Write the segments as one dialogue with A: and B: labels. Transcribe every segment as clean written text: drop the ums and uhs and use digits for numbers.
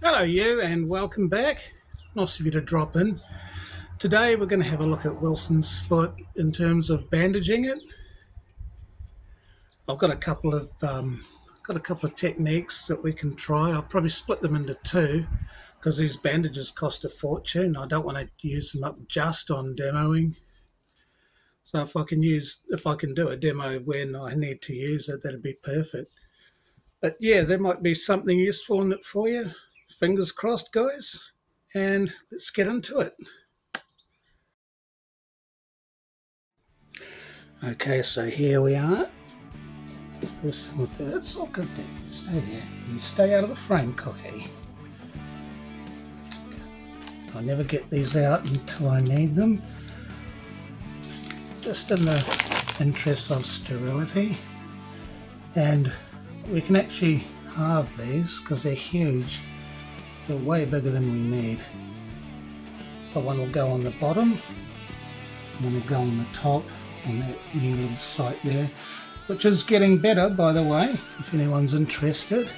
A: Hello you and welcome back. Nice of you to drop in. Today we're going to have a look at Wilson's foot in terms of bandaging it. I've got a couple of techniques that we can try. I'll probably split them into two because these bandages cost a fortune. I don't want to use them up just on demoing. So if I can do a demo when I need to use it, that'd be perfect. But yeah, there might be something useful in it for you. Fingers crossed, guys. And let's get into it. Okay, so here we are. It's all good there. Stay there. You stay out of the frame, Cookie. I never get these out until I need them. It's just in the interest of sterility. And we can actually halve these because they're huge. They're way bigger than we need. So one will go on the bottom, one will go on the top on that new little site there, which is getting better, by the way, if anyone's interested.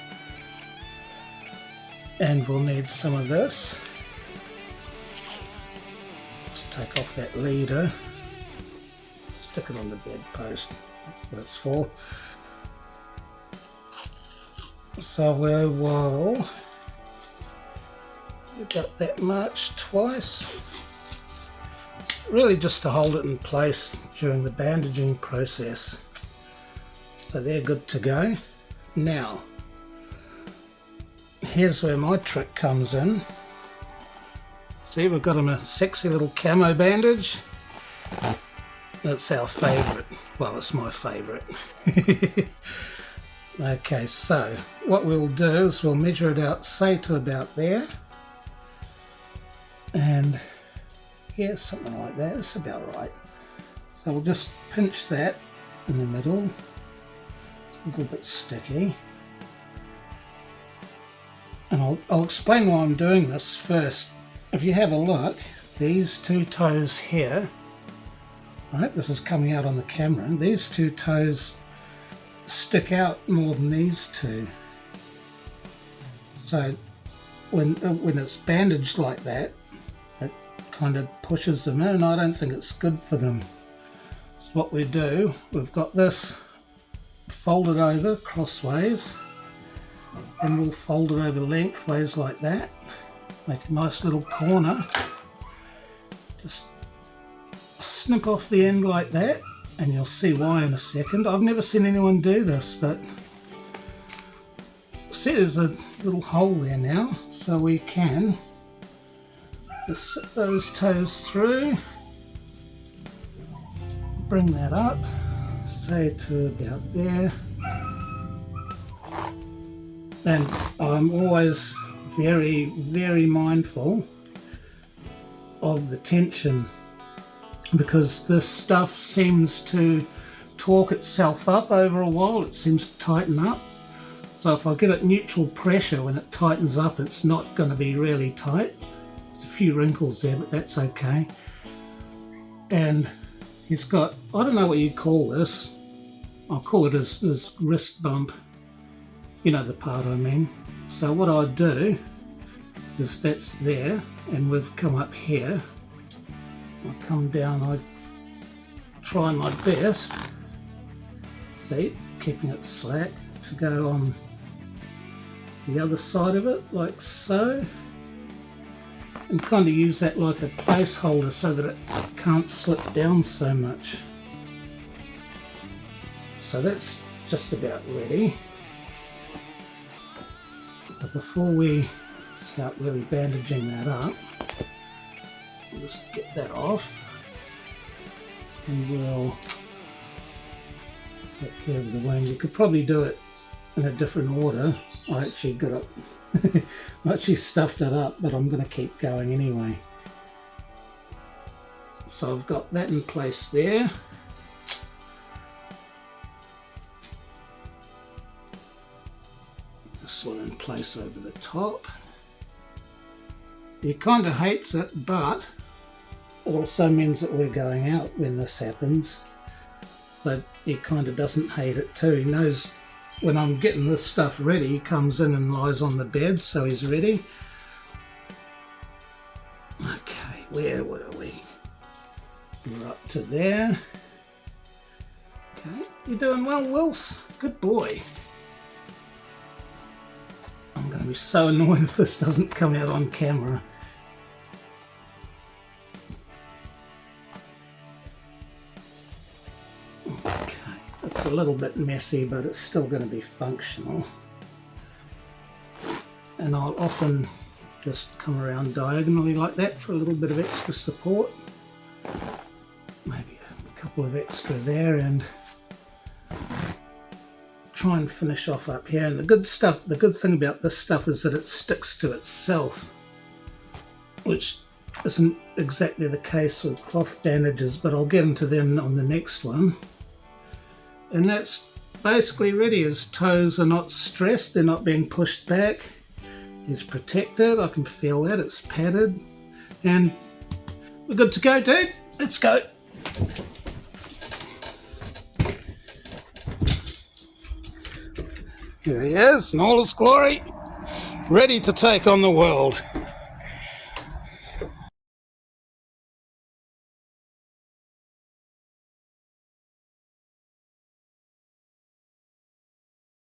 A: And we'll need some of this. Let's take off that leader, stick it on the bedpost. That's what it's for. So we will do about that much twice. Really just to hold it in place during the bandaging process. So they're good to go. Now, here's where my trick comes in. See, we've got him a sexy little camo bandage. That's our favourite. Well, it's my favourite. Okay, so what we'll do is we'll measure it out, say to about there. And yeah, something like that. It's about right. So we'll just pinch that in the middle. It's a little bit sticky. And I'll explain why I'm doing this first. If you have a look, these two toes here, right, this is coming out on the camera, these two toes stick out more than these two. So when it's bandaged like that, it kind of pushes them in, and I don't think it's good for them. So what we do, we've got this folded over crossways, and we'll fold it over lengthways like that, make a nice little corner, just snip off the end like that, and you'll see why in a second. I've never seen anyone do this, but see, there's a little hole there now, so we can just sit those toes through, bring that up, say to about there. And I'm always very, very mindful of the tension, because this stuff seems to torque itself up over a while. It seems to tighten up. So if I get it neutral pressure, when it tightens up, it's not going to be really tight. There's a few wrinkles there, but that's okay. And he's got, I don't know what you call this. I'll call it his wrist bump. You know the part I mean. So what I do is that's there, and we've come up here. I come down, I try my best, see, keeping it slack, to go on the other side of it, like so, and kind of use that like a placeholder so that it can't slip down so much. So that's just about ready. So before we start really bandaging that up, we'll just get that off, and we'll take care of the wing. You could probably do it in a different order. I actually got it, I actually stuffed it up, but I'm going to keep going anyway. So I've got that in place there. This one in place over the top. He kind of hates it, but it also means that we're going out when this happens. So he kind of doesn't hate it too. He knows when I'm getting this stuff ready, he comes in and lies on the bed, so he's ready. Okay, where were we? We're up to there. Okay, you're doing well, Wills. Good boy. I'm going to be so annoyed if this doesn't come out on camera. Okay, it's a little bit messy, but it's still going to be functional. And I'll often just come around diagonally like that for a little bit of extra support. Maybe a couple of extra there, and try and finish off up here. And the good thing about this stuff is that it sticks to itself, which isn't exactly the case with cloth bandages, but I'll get into them on the next one. And that's basically ready. His toes are not stressed, they're not being pushed back. He's protected, I can feel that, it's padded. And we're good to go, dude. Let's go. Here he is in all his glory, ready to take on the world.